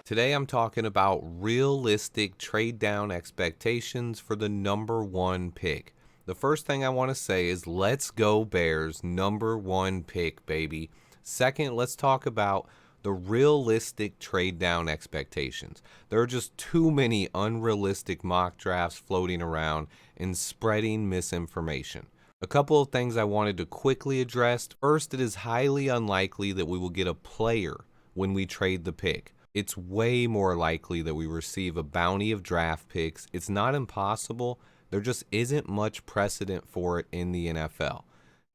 Today I'm talking about realistic trade down expectations for the number one pick. The first thing I want to say is let's go Bears, number one pick, baby. Second, let's talk about the realistic trade down expectations. There are just too many unrealistic mock drafts floating around and spreading misinformation. A couple of things I wanted to quickly address. First, it is highly unlikely that we will get a player when we trade the pick. It's way more likely that we receive a bounty of draft picks. It's not impossible. There just isn't much precedent for it in the NFL.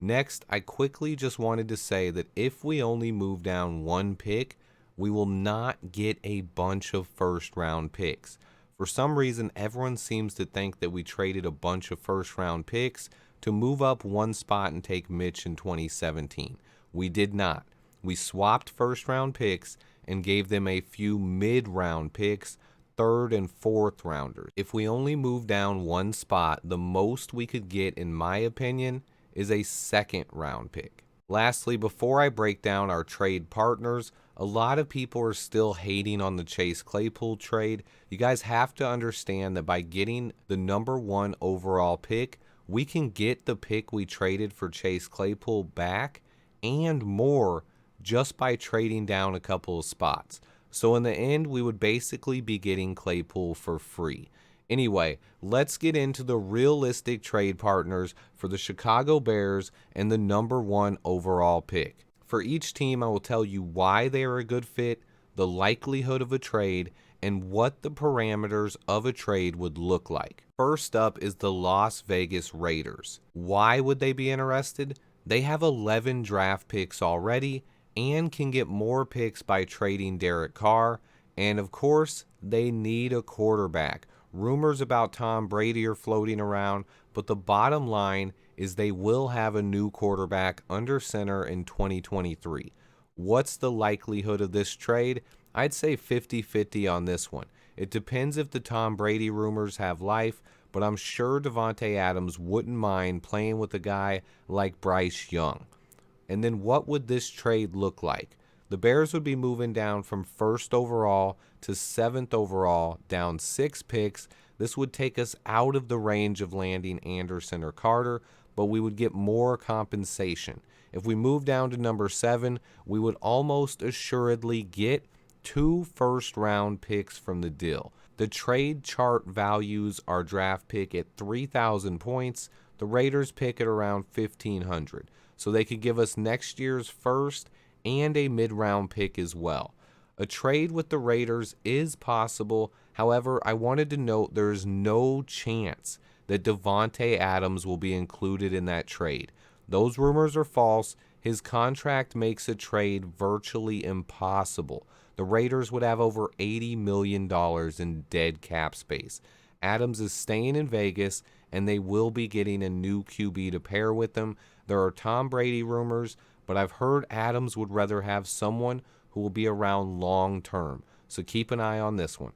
Next, I quickly just wanted to say that if we only move down one pick, we will not get a bunch of first round picks. For some reason, everyone seems to think that we traded a bunch of first round picks to move up one spot and take Mitch in 2017. We did not. We swapped first round picks and gave them a few mid-round picks, third and fourth rounders. If we only move down one spot, the most we could get, in my opinion, is a second round pick. Lastly, before I break down our trade partners, a lot of people are still hating on the Chase Claypool trade. You guys have to understand that by getting the number one overall pick, we can get the pick we traded for Chase Claypool back and more just by trading down a couple of spots. So in the end, we would basically be getting Claypool for free. Anyway, let's get into the realistic trade partners for the Chicago Bears and the number one overall pick. For each team, I will tell you why they are a good fit, the likelihood of a trade, and what the parameters of a trade would look like. First up is the Las Vegas Raiders. Why would they be interested? They have 11 draft picks already and can get more picks by trading Derek Carr. And of course, they need a quarterback. Rumors about Tom Brady are floating around, but the bottom line is they will have a new quarterback under center in 2023. What's the likelihood of this trade? I'd say 50-50 on this one. It depends if the Tom Brady rumors have life, but I'm sure Davante Adams wouldn't mind playing with a guy like Bryce Young. And then what would this trade look like? The Bears would be moving down from first overall to seventh overall, down 6 picks. This would take us out of the range of landing Anderson or Carter, but we would get more compensation. If we move down to number 7, we would almost assuredly get 2 first-round picks from the deal. The trade chart values our draft pick at 3,000 points. The Raiders pick at around 1,500. So they could give us next year's first and a mid-round pick as well. A trade with the Raiders is possible. However, I wanted to note there is no chance that Davante Adams will be included in that trade. Those rumors are false. His contract makes a trade virtually impossible. The Raiders would have over $80 million in dead cap space. Adams is staying in Vegas, and they will be getting a new QB to pair with him. There are Tom Brady rumors, but I've heard Adams would rather have someone who will be around long term. So keep an eye on this one.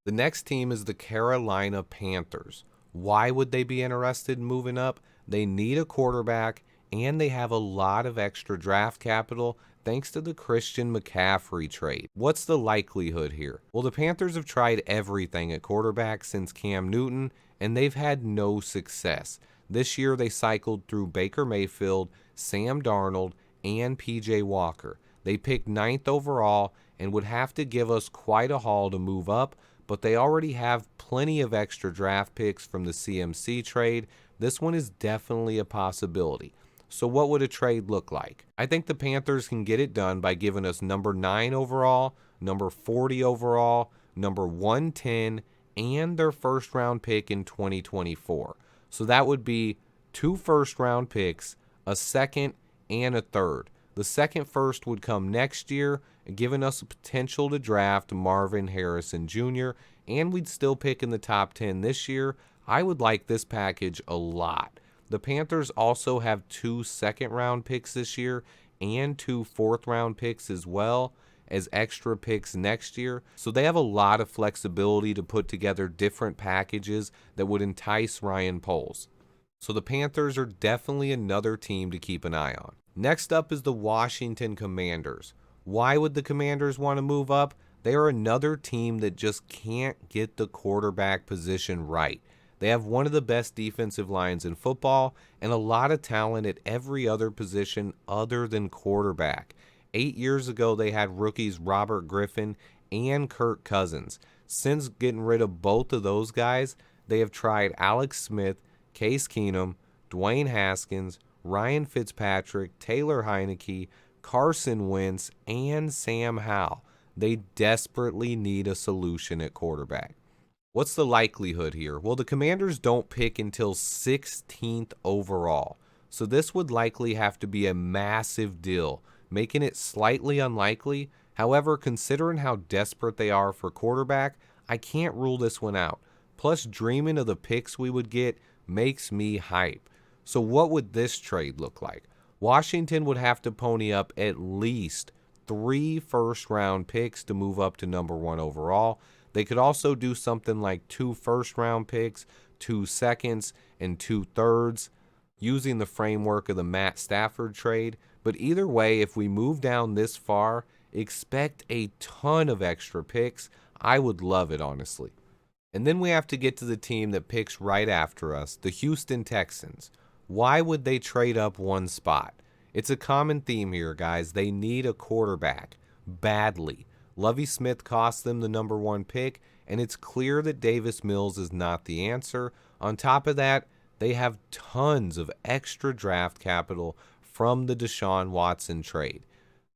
The next team is the Carolina Panthers. Why would they be interested in moving up? They need a quarterback, and they have a lot of extra draft capital thanks to the Christian McCaffrey trade. What's the likelihood here? Well, the Panthers have tried everything at quarterback since Cam Newton, and they've had no success. This year, they cycled through Baker Mayfield, Sam Darnold, and P.J. Walker. They picked 9th overall and would have to give us quite a haul to move up, but they already have plenty of extra draft picks from the CMC trade. This one is definitely a possibility. So what would a trade look like? I think the Panthers can get it done by giving us number 9 overall, number 40 overall, number 110, and their first round pick in 2024. So that would be 2 first round picks, a second, and a third. The second first would come next year, giving us a potential to draft Marvin Harrison Jr., and we'd still pick in the top 10 this year. I would like this package a lot. The Panthers also have 2 second-round picks this year and 2 fourth-round picks as well as extra picks next year. So they have a lot of flexibility to put together different packages that would entice Ryan Poles. So the Panthers are definitely another team to keep an eye on. Next up is the Washington Commanders. Why would the Commanders want to move up? They are another team that just can't get the quarterback position right. They have one of the best defensive lines in football and a lot of talent at every other position other than quarterback. 8 years ago, they had rookies Robert Griffin and Kirk Cousins. Since getting rid of both of those guys, they have tried Alex Smith, Case Keenum, Dwayne Haskins, Ryan Fitzpatrick, Taylor Heineke, Carson Wentz, and Sam Howell. They desperately need a solution at quarterback. What's the likelihood here? Well, the Commanders don't pick until 16th overall, so this would likely have to be a massive deal, making it slightly unlikely. However, considering how desperate they are for quarterback, I can't rule this one out. Plus, dreaming of the picks we would get makes me hype. So what would this trade look like? Washington would have to pony up at least 3 first-round picks to move up to number 1 overall. They could also do something like 2 first-round picks, 2 seconds, and 2 thirds, using the framework of the Matt Stafford trade. But either way, if we move down this far, expect a ton of extra picks. I would love it, honestly. And then we have to get to the team that picks right after us, the Houston Texans. Why would they trade up 1 spot? It's a common theme here, guys. They need a quarterback badly. Lovie Smith cost them the number 1 pick, and it's clear that Davis Mills is not the answer. On top of that, they have tons of extra draft capital from the Deshaun Watson trade.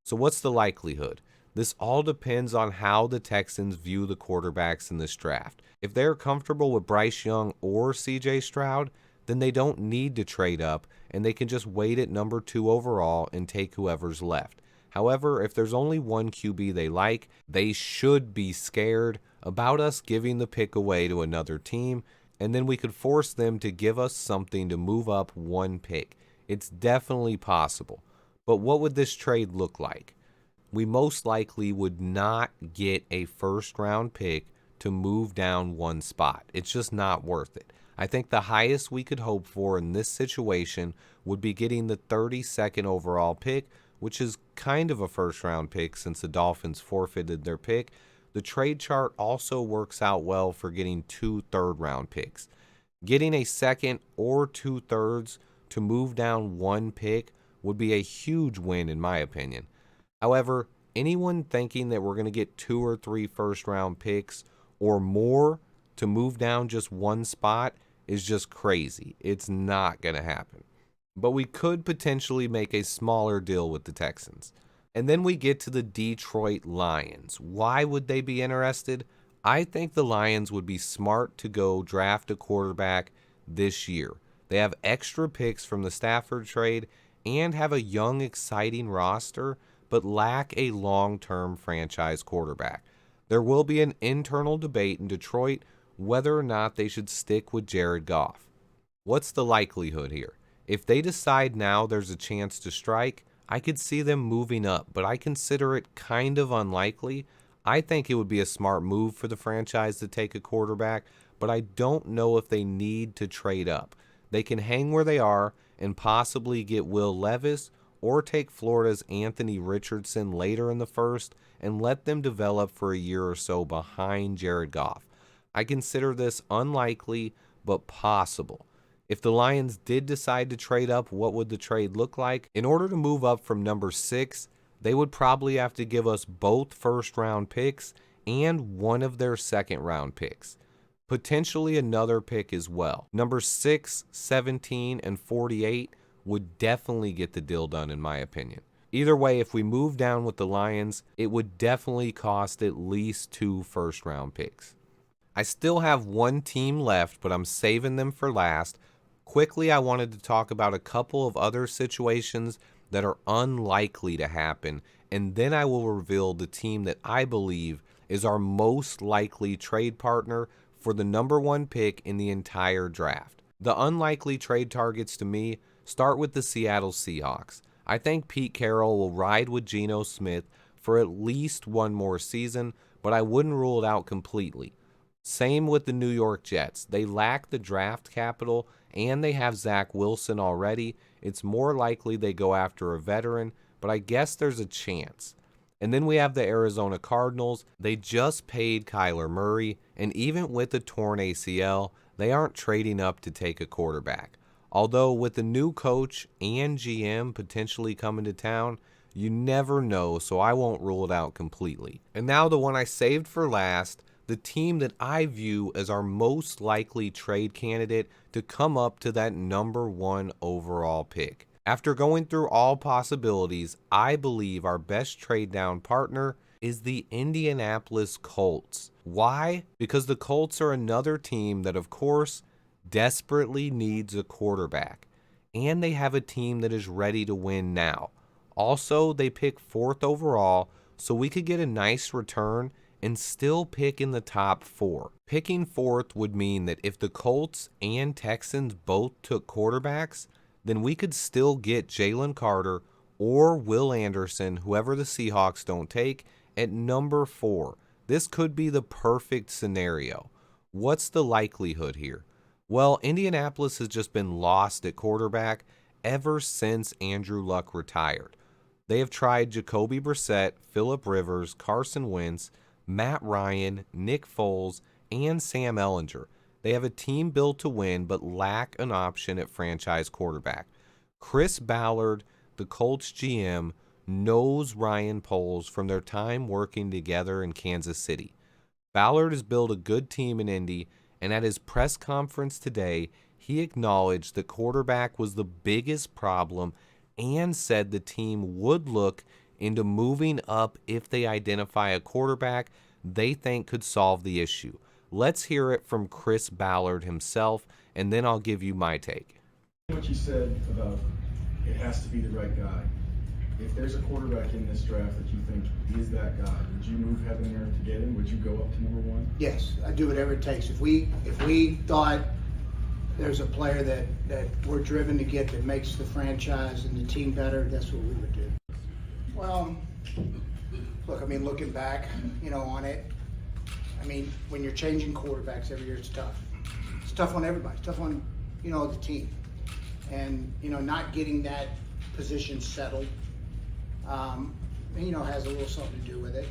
So what's the likelihood? This all depends on how the Texans view the quarterbacks in this draft. If they're comfortable with Bryce Young or CJ Stroud, then they don't need to trade up, and they can just wait at number 2 overall and take whoever's left. However, if there's only one QB they like, they should be scared about us giving the pick away to another team, and then we could force them to give us something to move up 1 pick. It's definitely possible. But what would this trade look like? We most likely would not get a first-round pick to move down 1 spot. It's just not worth it. I think the highest we could hope for in this situation would be getting the 32nd overall pick, which is kind of a first-round pick since the Dolphins forfeited their pick. The trade chart also works out well for getting 2 third-round picks. Getting a second or 2 thirds to move down 1 pick would be a huge win in my opinion. However, anyone thinking that we're going to get 2 or 3 first-round picks or more to move down just 1 spot is just crazy. It's not going to happen. But we could potentially make a smaller deal with the Texans. And then we get to the Detroit Lions. Why would they be interested? I think the Lions would be smart to go draft a quarterback this year. They have extra picks from the Stafford trade and have a young, exciting roster, but lack a long-term franchise quarterback. There will be an internal debate in Detroit whether or not they should stick with Jared Goff. What's the likelihood here? If they decide now there's a chance to strike, I could see them moving up, but I consider it kind of unlikely. I think it would be a smart move for the franchise to take a quarterback, but I don't know if they need to trade up. They can hang where they are and possibly get Will Levis or take Florida's Anthony Richardson later in the first and let them develop for a year or so behind Jared Goff. I consider this unlikely but possible. If the Lions did decide to trade up, what would the trade look like? In order to move up from number 6, they would probably have to give us both first-round picks and one of their second-round picks. Potentially another pick as well. Number 6, 17, and 48 would definitely get the deal done in my opinion. Either way, if we move down with the Lions, it would definitely cost at least 2 first-round picks. I still have 1 team left, but I'm saving them for last. Quickly, I wanted to talk about a couple of other situations that are unlikely to happen, and then I will reveal the team that I believe is our most likely trade partner for the number 1 pick in the entire draft. The unlikely trade targets to me start with the Seattle Seahawks. I think Pete Carroll will ride with Geno Smith for at least 1 more season, but I wouldn't rule it out completely. Same with the New York Jets. They lack the draft capital and they have Zach Wilson already. It's more likely they go after a veteran, but I guess there's a chance. And then we have the Arizona Cardinals. They just paid Kyler Murray, and even with a torn ACL, they aren't trading up to take a quarterback. Although with the new coach and GM potentially coming to town, you never know, so I won't rule it out completely. And now the one I saved for last, the team that I view as our most likely trade candidate to come up to that number 1 overall pick. After going through all possibilities, I believe our best trade down partner is the Indianapolis Colts. Why? Because the Colts are another team that, of course, desperately needs a quarterback. And they have a team that is ready to win now. Also, they pick 4th overall, so we could get a nice return and still pick in the top 4. Picking 4th would mean that if the Colts and Texans both took quarterbacks, then we could still get Jalen Carter or Will Anderson, whoever the Seahawks don't take, at number 4. This could be the perfect scenario. What's the likelihood here? Well, Indianapolis has just been lost at quarterback ever since Andrew Luck retired. They have tried Jacoby Brissett, Phillip Rivers, Carson Wentz, Matt Ryan, Nick Foles, and Sam Ehlinger. They have a team built to win but lack an option at franchise quarterback. Chris Ballard, the Colts GM, knows Ryan Poles from their time working together in Kansas City. Ballard has built a good team in Indy, and at his press conference today, he acknowledged that quarterback was the biggest problem and said the team would look into moving up if they identify a quarterback they think could solve the issue. Let's hear it from Chris Ballard himself, and then I'll give you my take. What you said about it has to be the right guy. If there's a quarterback in this draft that you think is that guy, would you move heaven and earth to get him? Would you go up to number 1? Yes, I'd do whatever it takes. If we thought there's a player that we're driven to get that makes the franchise and the team better, that's what we would do. Well, look, I mean, looking back, on it, I mean, when you're changing quarterbacks every year, it's tough. It's tough on everybody. It's tough on, the team. And, not getting that position settled, has a little something to do with it.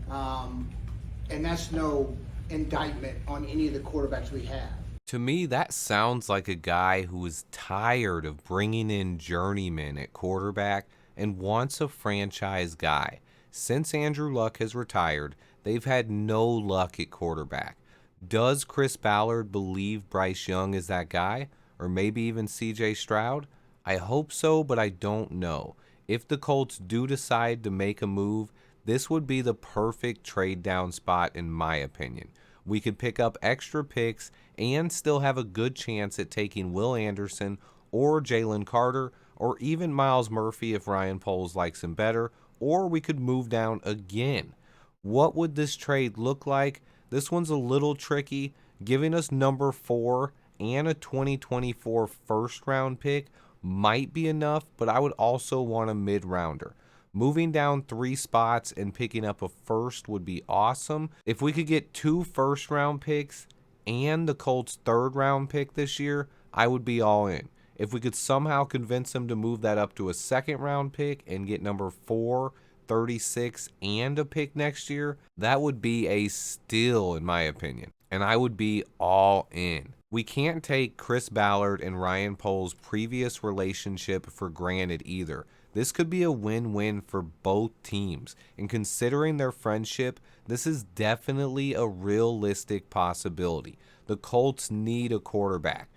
And that's no indictment on any of the quarterbacks we have. To me, that sounds like a guy who is tired of bringing in journeymen at quarterback and wants a franchise guy. Since Andrew Luck has retired, they've had no luck at quarterback. Does Chris Ballard believe Bryce Young is that guy? Or maybe even CJ Stroud? I hope so, but I don't know. If the Colts do decide to make a move, this would be the perfect trade down spot in my opinion. We could pick up extra picks and still have a good chance at taking Will Anderson or Jalen Carter or even Miles Murphy if Ryan Poles likes him better, or we could move down again. What would this trade look like? This one's a little tricky. Giving us number 4 and a 2024 first round pick might be enough, but I would also want a mid-rounder. Moving down 3 spots and picking up a first would be awesome. If we could get 2 first-round picks and the Colts' 3rd-round pick this year, I would be all in. If we could somehow convince them to move that up to a 2nd-round pick and get number 4, 36, and a pick next year, that would be a steal in my opinion, and I would be all in. We can't take Chris Ballard and Ryan Poles' previous relationship for granted either. This could be a win-win for both teams, and considering their friendship, this is definitely a realistic possibility. The Colts need a quarterback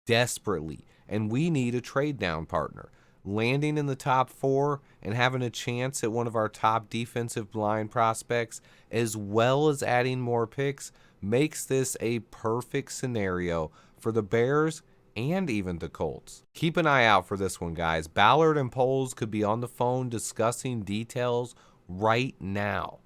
desperately, and we need a trade-down partner. Landing in the top 4 and having a chance at one of our top defensive line prospects, as well as adding more picks, makes this a perfect scenario for the Bears and even the Colts. Keep an eye out for this one, guys. Ballard and Poles could be on the phone discussing details right now.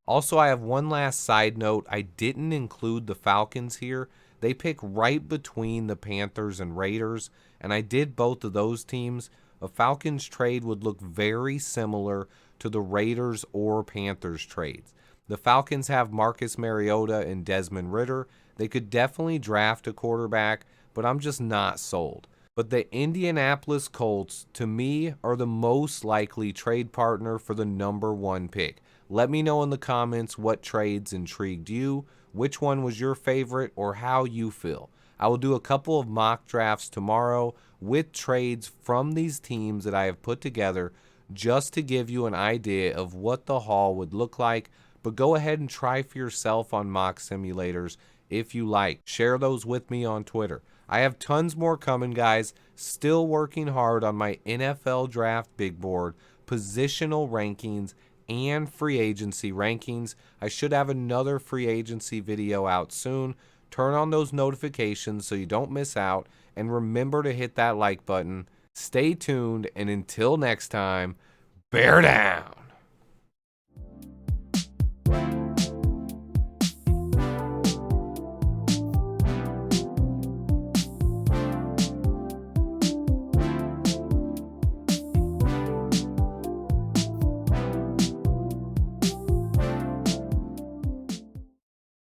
Also, I have one last side note. I didn't include the Falcons here. They pick right between the Panthers and Raiders, and I did both of those teams. A Falcons trade would look very similar to the Raiders or Panthers trades. The Falcons have Marcus Mariota and Desmond Ridder. They could definitely draft a quarterback, but I'm just not sold. but the Indianapolis Colts, to me, are the most likely trade partner for the number 1 pick. Let me know in the comments what trades intrigued you, which one was your favorite, or how you feel. I will do a couple of mock drafts tomorrow with trades from these teams that I have put together just to give you an idea of what the haul would look like. But go ahead and try for yourself on mock simulators if you like. Share those with me on Twitter. I have tons more coming, guys. Still working hard on my NFL draft big board, positional rankings, and free agency rankings. I should have another free agency video out soon. Turn on those notifications so you don't miss out. And remember to hit that like button. Stay tuned, and until next time, bear down.